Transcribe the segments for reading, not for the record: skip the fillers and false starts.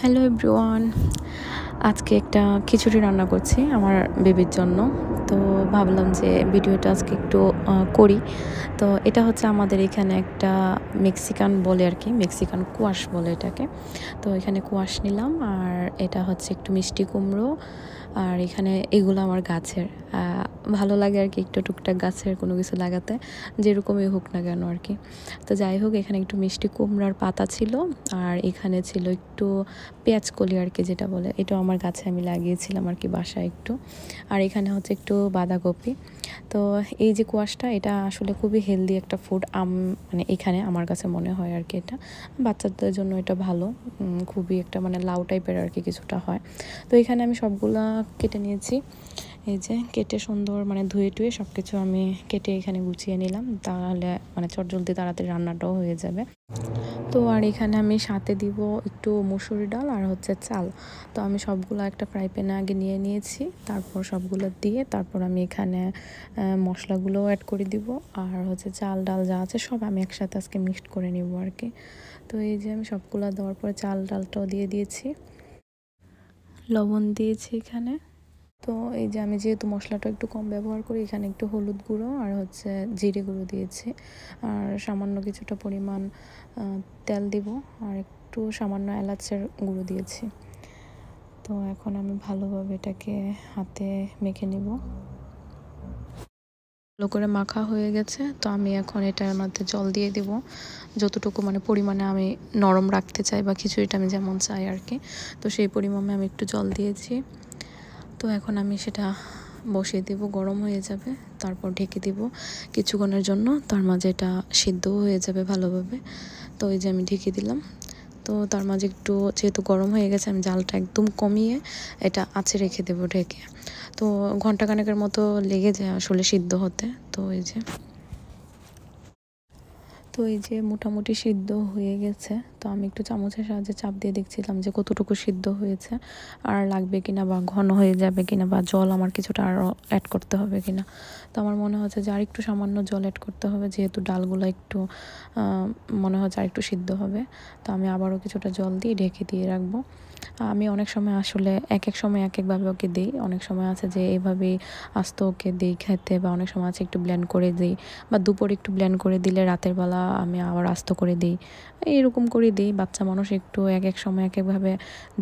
Hello everyone, আজকে একটা খিচুড়ি রান্না করছি আমার বেবির জন্য। তো ভাবলাম যে ভিডিওটা আজকে একটু করি। তো এটা হচ্ছে আমাদের এখানে একটা মেক্সিকান বলে আর কি, মেক্সিকান কোয়াশ বলে এটাকে। তো এখানে কোয়াশ নিলাম, আর এটা হচ্ছে একটু মিষ্টি কুমড়ো, আর এখানে এগুলো আমার গাছের। ভালো লাগে আর কি একটু টুকটাক গাছের কোনো কিছু লাগাতে, যেরকমই হোক না কেন আর কি। তো যাই হোক, এখানে একটু মিষ্টি কুমড়ার পাতা ছিল, আর এখানে ছিল একটু পেঁয়াজকলি আর কি যেটা বলে, এটাও আমার গাছে আমি লাগিয়েছিলাম আর কি বাসায় একটু। আর এখানে হচ্ছে একটু বাঁধাকপি। তো এই যে কোয়াশটা, এটা আসলে খুবই হেলদি একটা ফুড, মানে এখানে আমার কাছে মনে হয় আর কি। এটা বাচ্চাদের জন্য এটা ভালো, খুবই একটা মানে লাউ টাইপের আর কি কিছুটা হয়। তো এখানে আমি সবগুলা কেটে নিয়েছি, এই যে কেটে সুন্দর মানে ধুয়ে টুয়ে সব কিছু আমি কেটে এখানে গুছিয়ে নিলাম, তাহলে মানে চটজলদি তাড়াতাড়ি রান্নাটাও হয়ে যাবে। তো আর এখানে আমি সাথে দিব একটু মুসুরি ডাল আর হচ্ছে চাল। তো আমি সবগুলো একটা ফ্রাই প্যানে আগে নিয়ে নিয়েছি, তারপর সবগুলো দিয়ে তারপর আমি এখানে মশলাগুলো অ্যাড করে দিব, আর হচ্ছে চাল ডাল যা আছে সব আমি একসাথে আজকে মিক্সড করে নিব আর কি। তো এই যে আমি সবগুলো দেওয়ার পরে চাল ডালটাও দিয়ে দিয়েছি, লবণ দিয়েছি এখানে। তো এই যে আমি যেহেতু মশলাটা একটু কম ব্যবহার করি, এখানে একটু হলুদ গুঁড়ো আর হচ্ছে জিরে গুঁড়ো দিয়েছি, আর সামান্য কিছুটা পরিমাণ তেল দিব, আর একটু সামান্য এলাচের গুঁড়ো দিয়েছি। তো এখন আমি ভালোভাবে এটাকে হাতে মেখে নিব। ভালো করে মাখা হয়ে গেছে, তো আমি এখন এটার মধ্যে জল দিয়ে দিব, যতটুকু মানে পরিমাণে আমি নরম রাখতে চাই বা খিচুড়িটা আমি যেমন চাই আর কি। তো সেই পরিমাণে আমি একটু জল দিয়েছি। তো এখন আমি সেটা বসিয়ে দেব, গরম হয়ে যাবে, তারপর ঢেকে দিব কিছুক্ষণের জন্য, তার মাঝে এটা সিদ্ধও হয়ে যাবে ভালোভাবে। তো এই যে আমি ঢেকে দিলাম। তো তার মাঝে একটু যেহেতু গরম হয়ে গেছে, আমি জালটা একদম কমিয়ে এটা আঁচে রেখে দেবো ঢেকে। তো ঘন্টাখানেকের মতো লেগে যায় আসলে সিদ্ধ হতে। তো এই যে মোটামুটি সিদ্ধ হয়ে গেছে। তো আমি একটু চামচের সাহায্যে চাপ দিয়ে দেখছিলাম যে কতটুকু সিদ্ধ হয়েছে, আর লাগবে কিনা বা ঘন হয়ে যাবে কিনা, বা জল আমার কিছুটা আরও অ্যাড করতে হবে কিনা। তো আমার মনে হচ্ছে যে আর একটু সামান্য জল অ্যাড করতে হবে, যেহেতু ডালগুলো একটু মনে হচ্ছে আর একটু সিদ্ধ হবে। তো আমি আবারও কিছুটা জল দিয়ে ঢেকে দিয়ে রাখবো। আমি অনেক সময় আসলে এক এক সময় এক একভাবে ওকে দিই, অনেক সময় আছে যে এভাবেই আস্ত ওকে দিই খেতে, বা অনেক সময় আছে একটু ব্লেন্ড করে দিই, বা দুপুরে একটু ব্লেন্ড করে দিলে রাতের বেলা আমি আবার আস্ত করে দিই, এরকম করে দিই। বাচ্চা মানুষ একটু এক এক সময় এক একভাবে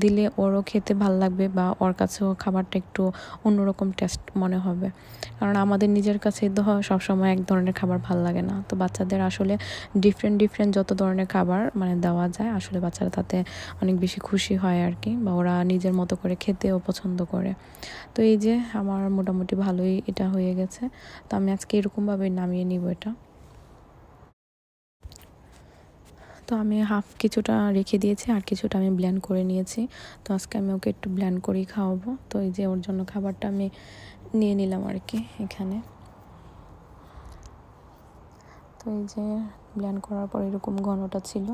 দিলে ওরও খেতে ভাল লাগবে, বা ওর কাছেও খাবারটা একটু অন্যরকম টেস্ট মনে হবে। কারণ আমাদের নিজের কাছে তো সবসময় এক ধরনের খাবার ভাল লাগে না। তো বাচ্চাদের আসলে ডিফারেন্ট ডিফারেন্ট যত ধরনের খাবার মানে দেওয়া যায়, আসলে বাচ্চারা তাতে অনেক বেশি খুশি হয় আর কি, বা ওরা নিজের মতো করে খেতেও পছন্দ করে। তো এই যে আমার মোটামুটি ভালোই এটা হয়ে গেছে। তো আমি আজকে এরকমভাবে নামিয়ে নিব এটা। তো আমি হাফ কিছুটা রেখে দিয়েছি, আর কিছুটা আমি ব্লেন্ড করে নিয়েছি। তো আজকে আমি ওকে একটু ব্লেন্ড করেই খাওয়াবো। তো এই যে ওর জন্য খাবারটা আমি নিয়ে নিলাম আর কি এখানে। তো এই যে ব্লেন্ড করার পর এরকম ঘনটা ছিল।